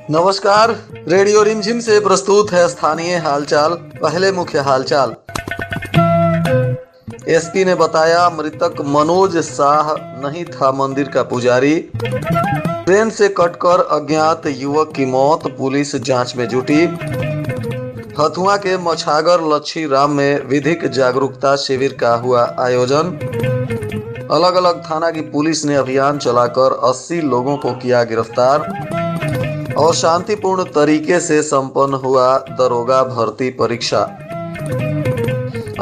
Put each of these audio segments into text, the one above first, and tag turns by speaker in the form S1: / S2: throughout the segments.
S1: नमस्कार। रेडियो रिमझिम से प्रस्तुत है स्थानीय हालचाल। पहले मुख्य हालचाल। एसपी ने बताया मृतक मनोज शाह नहीं था मंदिर का पुजारी। ट्रेन से कटकर अज्ञात युवक की मौत, पुलिस जांच में जुटी। हथुआ के मछागर लच्छी राम में विधिक जागरूकता शिविर का हुआ आयोजन। अलग अलग थाना की पुलिस ने अभियान चलाकर 80 लोगों को किया गिरफ्तार। और शांतिपूर्ण तरीके से संपन्न हुआ दरोगा भर्ती परीक्षा।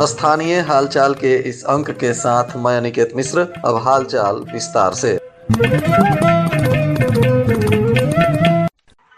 S1: स्थानीय हालचाल के इस अंक के साथ मैं अनिकेत मिश्र। अब हालचाल विस्तार से।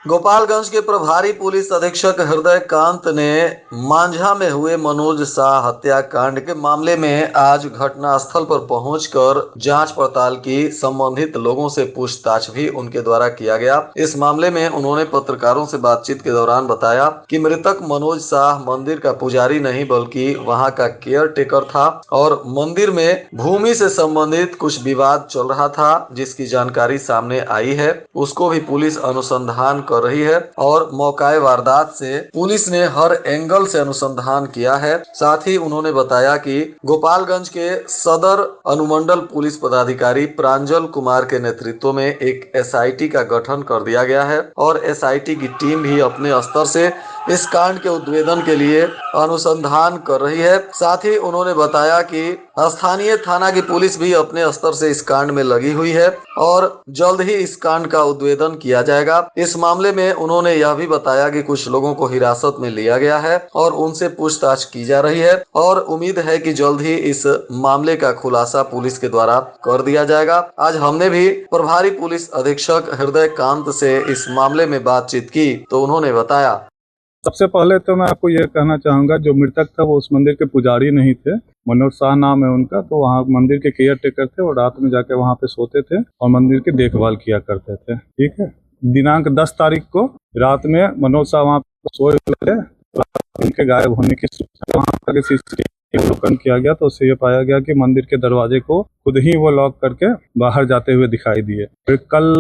S1: गोपालगंज के प्रभारी पुलिस अधीक्षक हृदय कांत ने मांझा में हुए मनोज शाह हत्याकांड के मामले में आज घटनास्थल पर पहुंचकर जांच पड़ताल की। संबंधित लोगों से पूछताछ भी उनके द्वारा किया गया। इस मामले में उन्होंने पत्रकारों से बातचीत के दौरान बताया कि मृतक मनोज शाह मंदिर का पुजारी नहीं बल्कि वहां का केयर टेकर था और मंदिर में भूमि से संबंधित कुछ विवाद चल रहा था, जिसकी जानकारी सामने आई है। उसको भी पुलिस अनुसंधान कर रही है और मौकाए वारदात से पुलिस ने हर एंगल से अनुसंधान किया है। साथ ही उन्होंने बताया कि गोपालगंज के सदर अनुमंडल पुलिस पदाधिकारी प्रांजल कुमार के नेतृत्व में एक एसआईटी का गठन कर दिया गया है और एसआईटी की टीम भी अपने स्तर से इस कांड के उद्भेदन के लिए अनुसंधान कर रही है। साथ ही उन्होंने बताया कि स्थानीय थाना की पुलिस भी अपने स्तर से इस कांड में लगी हुई है और जल्द ही इस कांड का उद्भेदन किया जाएगा। इस मामले में उन्होंने यह भी बताया कि कुछ लोगों को हिरासत में लिया गया है और उनसे पूछताछ की जा रही है और उम्मीद है कि जल्द ही इस मामले का खुलासा पुलिस के द्वारा कर दिया जाएगा। आज हमने भी प्रभारी पुलिस अधीक्षक हृदय कांत से इस मामले में बातचीत की तो उन्होंने बताया।
S2: सबसे पहले तो मैं आपको ये कहना चाहूँगा, जो मृतक था वो उस मंदिर के पुजारी नहीं थे। मनोज शाह नाम है उनका। तो वहाँ मंदिर के केयर टेकर थे और रात में जाके वहाँ पे सोते थे और मंदिर की देखभाल किया करते थे। ठीक है। दिनांक 10 तारीख को रात में मनोज शाह वहाँ पे सोए थे। उनके गायब होने की सूचना वहाँ पर सीसीटीवी अवलोकन किया गया तो उससे ये पाया गया कि मंदिर के दरवाजे को खुद ही वो लॉक करके बाहर जाते हुए दिखाई दिए। फिर कल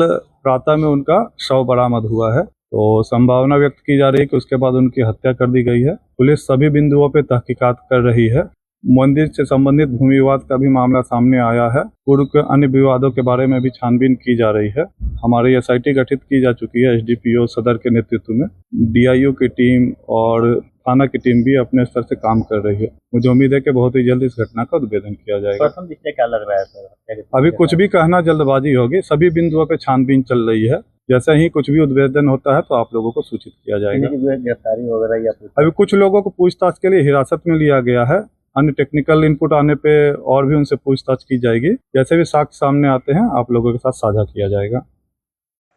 S2: प्रातः में उनका शव बरामद हुआ है। तो संभावना व्यक्त की जा रही है कि उसके बाद उनकी हत्या कर दी गई है। पुलिस सभी बिंदुओं पर तहकीकात कर रही है। मंदिर से संबंधित भूमि विवाद का भी मामला सामने आया है। पूर्व के अन्य विवादों के बारे में भी छानबीन की जा रही है। हमारी एसआईटी गठित की जा चुकी है एसडीपीओ सदर के नेतृत्व में। डीआईओ की टीम और थाना की टीम भी अपने स्तर से काम कर रही है। मुझे उम्मीद है कि बहुत ही जल्द इस घटना का उद्भेदन किया जाएगा।
S3: क्या लग रहा है सर?
S2: अभी कुछ भी कहना जल्दबाजी होगी। सभी बिंदुओं पर छानबीन चल रही है। जैसे ही कुछ भी उद्भेदन होता है तो आप लोगों को सूचित किया जाएगा।
S3: गिरफ्तारी वगैरह या
S2: अभी कुछ लोगों को पूछताछ के लिए हिरासत में लिया गया है। अन्य टेक्निकल इनपुट आने पे और भी उनसे पूछताछ की जाएगी। जैसे भी साक्ष्य सामने आते हैं आप लोगों के साथ साझा किया जाएगा।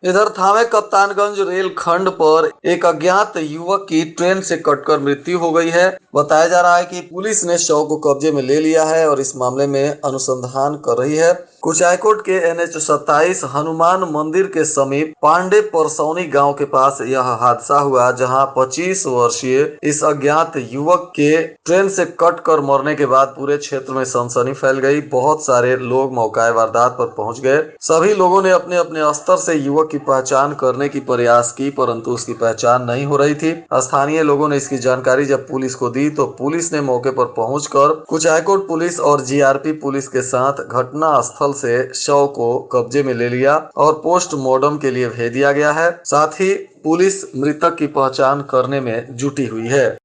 S1: इधर थावे कप्तानगंज रेल खंड पर एक अज्ञात युवक की ट्रेन से कटकर मृत्यु हो गई है। बताया जा रहा है कि पुलिस ने शव को कब्जे में ले लिया है और इस मामले में अनुसंधान कर रही है। कुचायकोट के NH 27 हनुमान मंदिर के समीप पांडे परसौनी गांव के पास यह हादसा हुआ, जहां 25 वर्षीय इस अज्ञात युवक के ट्रेन से कटकर मरने के बाद पूरे क्षेत्र में सनसनी फैल गई। बहुत सारे लोग मौकाए वारदात पर पहुंच गए। सभी लोगों ने अपने अपने स्तर से युवक की पहचान करने की प्रयास की, परंतु उसकी पहचान नहीं हो रही थी। स्थानीय लोगों ने इसकी जानकारी जब पुलिस को दी तो पुलिस ने मौके पर पहुंचकर कुचायकोट पुलिस और जीआरपी पुलिस के साथ घटना स्थल से शव को कब्जे में ले लिया और पोस्टमार्टम के लिए भेज दिया गया है। साथ ही पुलिस मृतक की पहचान करने में जुटी हुई है।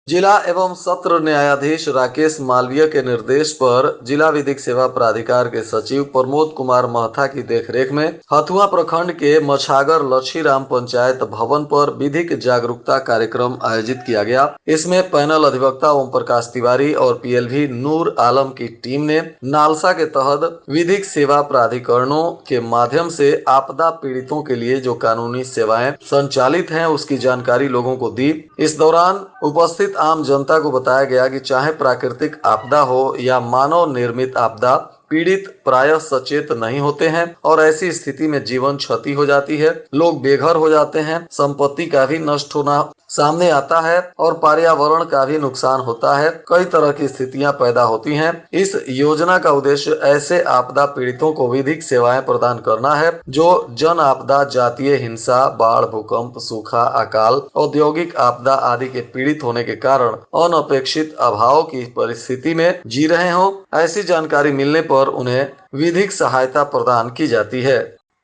S1: जिला एवं सत्र न्यायाधीश राकेश मालवीय के निर्देश पर जिला विधिक सेवा प्राधिकार के सचिव प्रमोद कुमार महथा की देखरेख में हथुआ प्रखंड के मछागर लच्छी राम पंचायत भवन पर विधिक जागरूकता कार्यक्रम आयोजित किया गया। इसमें पैनल अधिवक्ता ओम प्रकाश तिवारी और पीएलवी नूर आलम की टीम ने नालसा के तहत विधिक सेवा प्राधिकरणों के माध्यम से आपदा पीड़ितों के लिए जो कानूनी सेवाएं संचालित हैं उसकी जानकारी लोगों को दी। इस दौरान उपस्थित आम जनता को बताया गया कि चाहे प्राकृतिक आपदा हो या मानव निर्मित आपदा, पीड़ित प्रायः सचेत नहीं होते हैं और ऐसी स्थिति में जीवन क्षति हो जाती है, लोग बेघर हो जाते हैं, संपत्ति का भी नष्ट होना सामने आता है और पर्यावरण का भी नुकसान होता है। कई तरह की स्थितियां पैदा होती हैं। इस योजना का उद्देश्य ऐसे आपदा पीड़ितों को विधिक सेवाएं प्रदान करना है जो जन आपदा, जातीय हिंसा, बाढ़, भूकंप, सूखा, अकाल, औद्योगिक आपदा आदि के पीड़ित होने के कारण अनपेक्षित अभाव की परिस्थिति में जी रहे हों। ऐसी जानकारी मिलने पर उन्हें विधिक सहायता प्रदान की जाती है।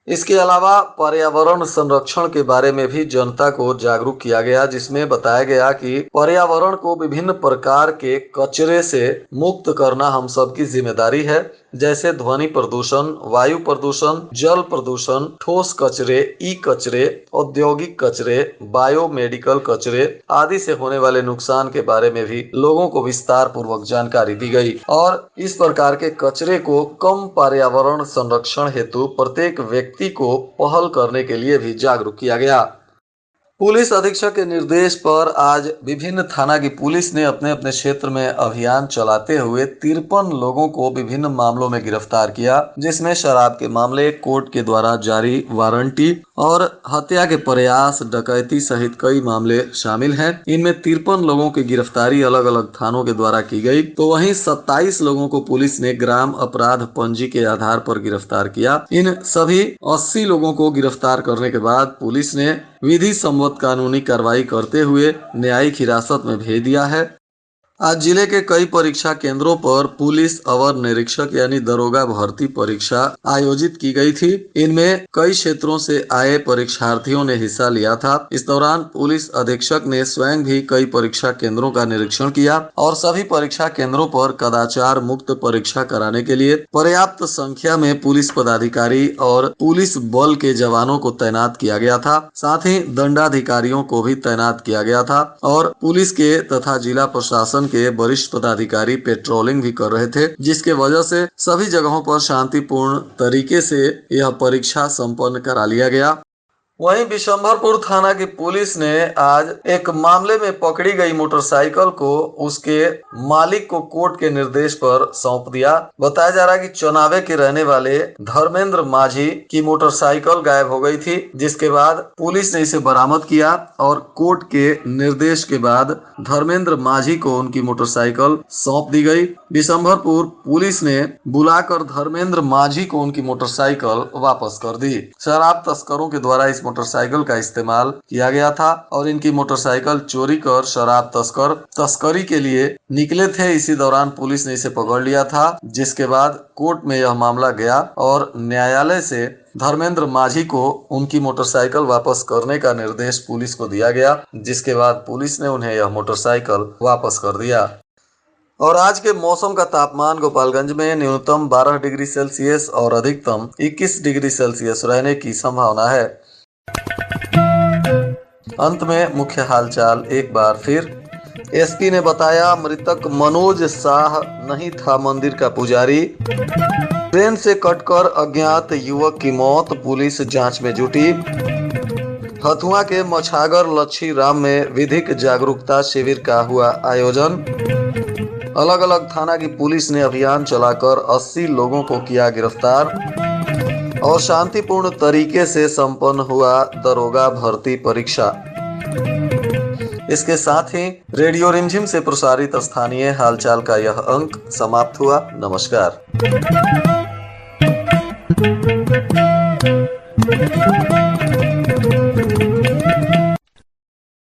S1: इसके अलावा पर्यावरण संरक्षण के बारे में भी जनता को जागरूक किया गया, जिसमें बताया गया कि पर्यावरण को विभिन्न प्रकार के कचरे से मुक्त करना हम सब की जिम्मेदारी है, जैसे ध्वनि प्रदूषण, वायु प्रदूषण, जल प्रदूषण, ठोस कचरे, ई कचरे, औद्योगिक कचरे, बायोमेडिकल कचरे आदि से होने वाले नुकसान के बारे में भी लोगों को विस्तार पूर्वक जानकारी दी गई और इस प्रकार के कचरे को कम पर्यावरण संरक्षण हेतु प्रत्येक व्यक्ति को पहल करने के लिए भी जागरूक किया गया। पुलिस अधीक्षक के निर्देश पर आज विभिन्न थाना की पुलिस ने अपने अपने क्षेत्र में अभियान चलाते हुए 53 लोगों को विभिन्न मामलों में गिरफ्तार किया, जिसमें शराब के मामले, कोर्ट के द्वारा जारी वारंटी और हत्या के प्रयास, डकैती सहित कई मामले शामिल हैं। इनमें 53 लोगों की गिरफ्तारी अलग अलग थानों के द्वारा की गई, तो वहीं 27 लोगों को पुलिस ने ग्राम अपराध पंजी के आधार पर गिरफ्तार किया। इन सभी 80 लोगों को गिरफ्तार करने के बाद पुलिस ने विधि सम्मत कानूनी कार्रवाई करते हुए न्यायिक हिरासत में भेज दिया है। आज जिले के कई परीक्षा केंद्रों पर पुलिस अवर निरीक्षक यानी दरोगा भर्ती परीक्षा आयोजित की गई थी। इनमें कई क्षेत्रों से आए परीक्षार्थियों ने हिस्सा लिया था। इस दौरान पुलिस अधीक्षक ने स्वयं भी कई परीक्षा केंद्रों का निरीक्षण किया और सभी परीक्षा केंद्रों पर कदाचार मुक्त परीक्षा कराने के लिए पर्याप्त संख्या में पुलिस पदाधिकारी और पुलिस बल के जवानों को तैनात किया गया था। साथ ही दंडाधिकारियों को भी तैनात किया गया था और पुलिस के तथा जिला प्रशासन के वरिष्ठ पदाधिकारी पेट्रोलिंग भी कर रहे थे, जिसके वजह से सभी जगहों पर शांतिपूर्ण तरीके से यह परीक्षा संपन्न करा लिया गया। वहीं बिशंभरपुर थाना की पुलिस ने आज एक मामले में पकड़ी गई मोटरसाइकिल को उसके मालिक को कोर्ट के निर्देश पर सौंप दिया। बताया जा रहा है कि चनावे के रहने वाले धर्मेंद्र माझी की मोटरसाइकिल गायब हो गई थी, जिसके बाद पुलिस ने इसे बरामद किया और कोर्ट के निर्देश के बाद धर्मेंद्र माझी को उनकी मोटरसाइकिल सौंप दी गई। बिशंभरपुर पुलिस ने बुलाकर धर्मेंद्र माझी को उनकी मोटरसाइकिल वापस कर दी। शराब तस्करों के द्वारा इस मोटरसाइकिल का इस्तेमाल किया गया था और इनकी मोटरसाइकिल चोरी कर शराब तस्कर तस्करी के लिए निकले थे। इसी दौरान पुलिस ने इसे पकड़ लिया था, जिसके बाद कोर्ट में यह मामला गया और न्यायालय से धर्मेंद्र माझी को उनकी मोटरसाइकिल वापस करने का निर्देश पुलिस को दिया गया, जिसके बाद पुलिस ने उन्हें यह मोटरसाइकिल वापस कर दिया। और आज के मौसम का तापमान गोपालगंज में न्यूनतम 12 डिग्री सेल्सियस और अधिकतम 21 डिग्री सेल्सियस रहने की संभावना है। अंत में मुख्य हालचाल एक बार फिर। एसपी ने बताया मृतक मनोज साह नहीं था मंदिर का पुजारी। ट्रेन से कटकर अज्ञात युवक की मौत, पुलिस जांच में जुटी। हथुआ के मछागर लच्छी राम में विधिक जागरूकता शिविर का हुआ आयोजन। अलग अलग थाना की पुलिस ने अभियान चलाकर 80 लोगों को किया गिरफ्तार और शांतिपूर्ण तरीके से संपन्न हुआ दरोगा भर्ती परीक्षा। इसके साथ ही रेडियो रिमझिम से प्रसारित स्थानीय हालचाल का यह अंक समाप्त हुआ। नमस्कार।